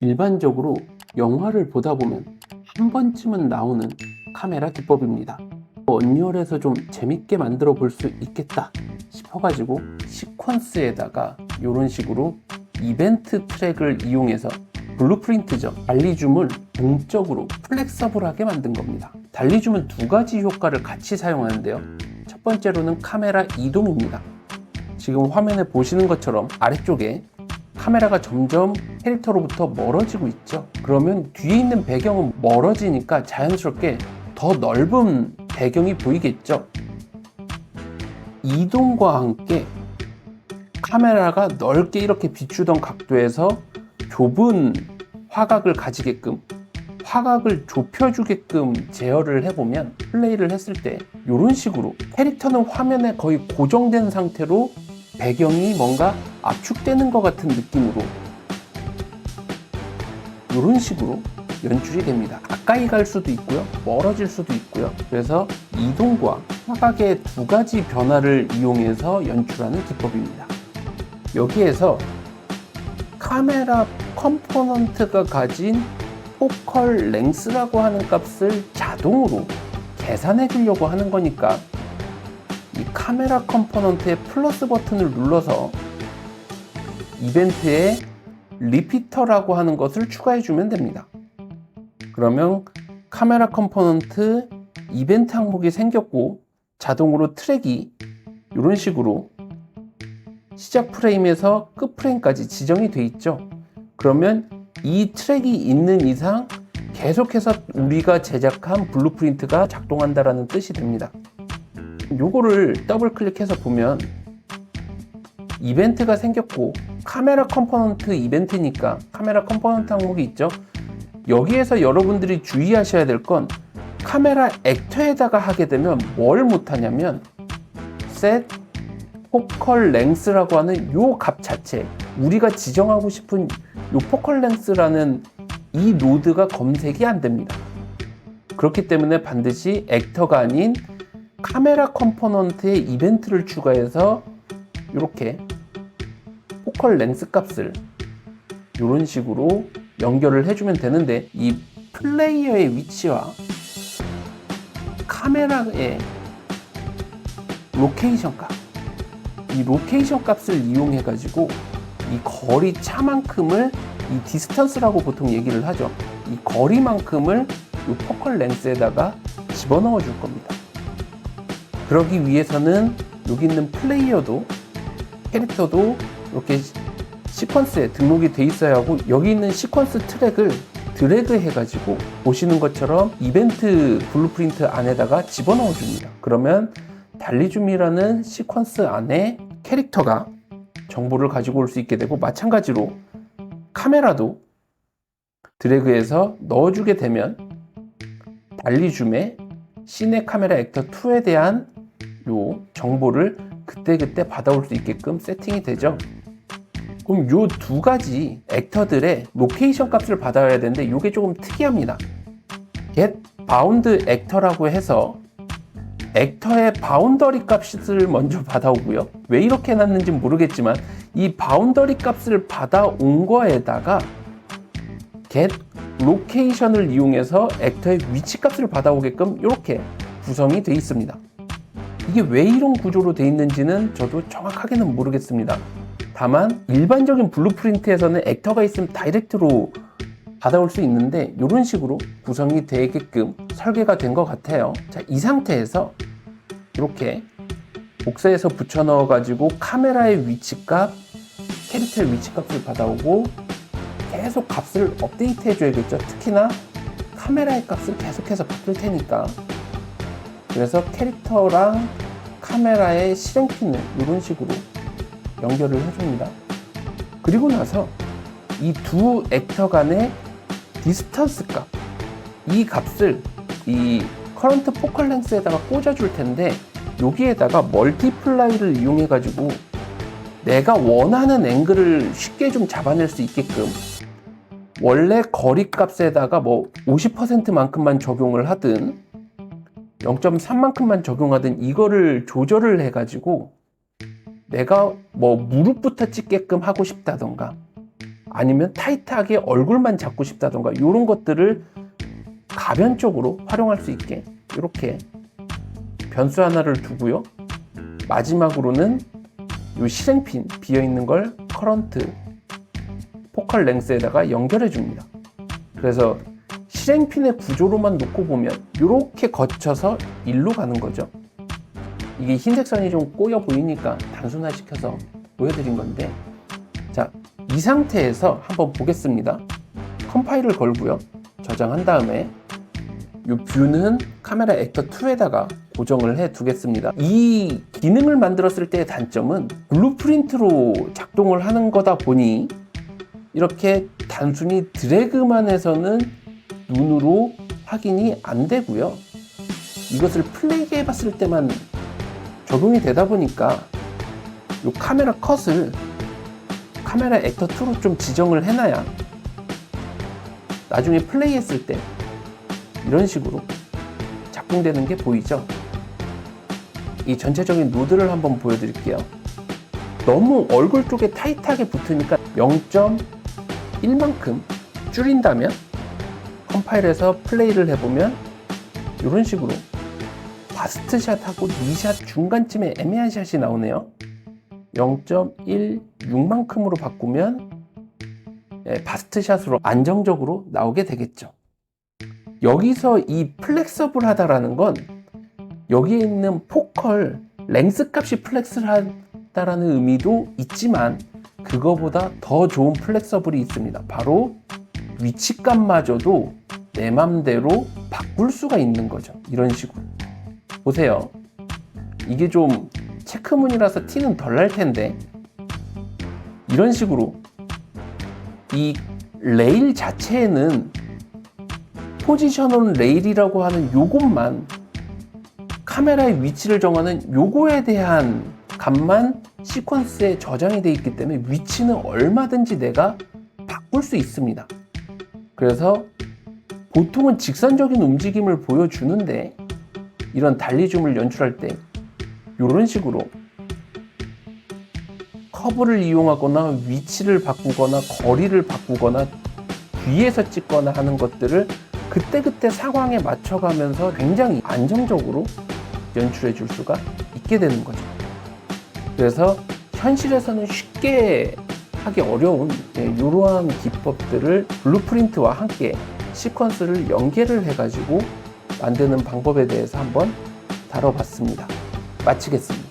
일반적으로 영화를 보다 보면 한 번쯤은 나오는 카메라 기법입니다. 언리얼에서 좀 재밌게 만들어 볼 수 있겠다 싶어가지고 시퀀스에다가 이런 식으로 이벤트 트랙을 이용해서 블루프린트죠. 달리줌을 동적으로 플렉서블하게 만든 겁니다. 달리줌은 두 가지 효과를 같이 사용하는데요. 첫 번째로는 카메라 이동입니다. 지금 화면에 보시는 것처럼 아래쪽에 카메라가 점점 캐릭터로부터 멀어지고 있죠. 그러면 뒤에 있는 배경은 멀어지니까 자연스럽게 더 넓은 배경이 보이겠죠. 이동과 함께 카메라가 넓게 이렇게 비추던 각도에서 좁은 화각을 가지게끔, 화각을 좁혀주게끔 제어를 해보면, 플레이를 했을 때 이런 식으로 캐릭터는 화면에 거의 고정된 상태로 배경이 뭔가 압축되는 것 같은 느낌으로 이런 식으로 연출이 됩니다. 가까이 갈 수도 있고요, 멀어질 수도 있고요. 그래서 이동과 화각의 두 가지 변화를 이용해서 연출하는 기법입니다. 여기에서 카메라 컴포넌트가 가진 포컬 랭스라고 하는 값을 자동으로 계산해 주려고 하는 거니까 이 카메라 컴포넌트의 플러스 버튼을 눌러서 이벤트에 리피터라고 하는 것을 추가해 주면 됩니다. 그러면 카메라 컴포넌트 이벤트 항목이 생겼고 자동으로 트랙이 이런 식으로 시작 프레임에서 끝 프레임까지 지정이 돼 있죠. 그러면 이 트랙이 있는 이상 계속해서 우리가 제작한 블루프린트가 작동한다라는 뜻이 됩니다. 요거를 더블 클릭해서 보면 이벤트가 생겼고 카메라 컴포넌트 이벤트니까 카메라 컴포넌트 항목이 있죠. 여기에서 여러분들이 주의하셔야 될 건 카메라 액터에다가 하게 되면 뭘 못하냐면 set 포컬 랭스라고 하는 요 값 자체, 우리가 지정하고 싶은 요 포컬 랭스라는 이 노드가 검색이 안 됩니다. 그렇기 때문에 반드시 액터가 아닌 카메라 컴포넌트에 이벤트를 추가해서 이렇게 포컬 랭스 값을 이런 식으로 연결을 해주면 되는데, 이 플레이어의 위치와 카메라의 로케이션 값, 이 로케이션 값을 이용해 가지고 이 거리 차만큼을, 이 디스턴스라고 보통 얘기를 하죠. 이 거리만큼을 이 포컬 랭스에다가 집어넣어 줄 겁니다. 그러기 위해서는 여기 있는 플레이어도, 캐릭터도 이렇게 시퀀스에 등록이 돼 있어야 하고, 여기 있는 시퀀스 트랙을 드래그 해가지고 보시는 것처럼 이벤트 블루프린트 안에다가 집어넣어 줍니다. 그러면 달리줌이라는 시퀀스 안에 캐릭터가 정보를 가지고 올 수 있게 되고, 마찬가지로 카메라도 드래그해서 넣어주게 되면 달리줌의 시네 카메라 액터 2에 대한 요 정보를 그때그때 받아올 수 있게끔 세팅이 되죠. 그럼 요 두 가지 액터들의 로케이션 값을 받아야 되는데, 이게 조금 특이합니다. get bound 액터라고 해서 액터의 바운더리 값을 먼저 받아오고요. 왜 이렇게 해놨는지 모르겠지만 이 바운더리 값을 받아온 거에다가 get 로케이션을 이용해서 액터의 위치 값을 받아오게끔 이렇게 구성이 되어 있습니다. 이게 왜 이런 구조로 되어 있는지는 저도 정확하게는 모르겠습니다. 다만 일반적인 블루프린트에서는 액터가 있으면 다이렉트로 받아올 수 있는데 이런 식으로 구성이 되게끔 설계가 된 것 같아요. 자, 이 상태에서 이렇게 복사해서 붙여 넣어 가지고 카메라의 위치값, 캐릭터의 위치값을 받아오고 계속 값을 업데이트 해줘야겠죠. 특히나 카메라의 값을 계속해서 바꿀 테니까. 그래서 캐릭터랑 카메라의 실행핀을 이런 식으로 연결을 해줍니다. 그리고 나서 이 두 액터 간의 디스턴스 값, 이 값을 이 커런트 포컬 랭스에다가 꽂아줄 텐데, 여기에다가 멀티플라이를 이용해 가지고 내가 원하는 앵글을 쉽게 좀 잡아낼 수 있게끔, 원래 거리 값에다가 뭐 50%만큼만 적용을 하든 0.3만큼만 적용하든 이거를 조절을 해 가지고 내가 뭐 무릎부터 찍게끔 하고 싶다던가 아니면 타이트하게 얼굴만 잡고 싶다던가 이런 것들을 가변적으로 활용할 수 있게 이렇게 변수 하나를 두고요. 마지막으로는 이 실행핀 비어있는 걸 커런트 포컬 랭스에다가 연결해 줍니다. 그래서 실행핀의 구조로만 놓고 보면 이렇게 거쳐서 일로 가는 거죠. 이게 흰색 선이 좀 꼬여 보이니까 단순화시켜서 보여드린 건데, 자, 이 상태에서 한번 보겠습니다. 컴파일을 걸고요. 저장한 다음에 이 뷰는 카메라 액터 2에다가 고정을 해 두겠습니다. 이 기능을 만들었을 때의 단점은 블루프린트로 작동을 하는 거다 보니 이렇게 단순히 드래그만 해서는 눈으로 확인이 안 되고요. 이것을 플레이게 해봤을 때만 적용이 되다 보니까 이 카메라 컷을 카메라 액터 2로 좀 지정을 해놔야 나중에 플레이 했을 때 이런 식으로 작동되는 게 보이죠? 이 전체적인 노드를 한번 보여드릴게요. 너무 얼굴 쪽에 타이트하게 붙으니까 0.1만큼 줄인다면 컴파일해서 플레이를 해보면 이런 식으로 바스트샷하고 니샷 중간쯤에 애매한 샷이 나오네요. 0.16만큼으로 바꾸면 바스트샷으로 안정적으로 나오게 되겠죠. 여기서 이 플렉서블하다라는 건 여기에 있는 포컬 랭스 값이 플렉스하다라는 의미도 있지만 그거보다 더 좋은 플렉서블이 있습니다. 바로 위치값마저도 내 맘대로 바꿀 수가 있는 거죠. 이런 식으로 보세요. 이게 좀 체크무늬라서 티는 덜 날 텐데 이런 식으로 이 레일 자체에는 포지셔널 레일이라고 하는 요것만 카메라의 위치를 정하는 요거에 대한 값만 시퀀스에 저장이 되어 있기 때문에 위치는 얼마든지 내가 바꿀 수 있습니다. 그래서 보통은 직선적인 움직임을 보여주는데 이런 달리줌을 연출할 때 이런 식으로 커브를 이용하거나 위치를 바꾸거나 거리를 바꾸거나 뒤에서 찍거나 하는 것들을 그때그때 상황에 맞춰가면서 굉장히 안정적으로 연출해 줄 수가 있게 되는 거죠. 그래서 현실에서는 쉽게 하기 어려운 이러한 기법들을 블루프린트와 함께 시퀀스를 연계를 해가지고 만드는 방법에 대해서 한번 다뤄봤습니다. 마치겠습니다.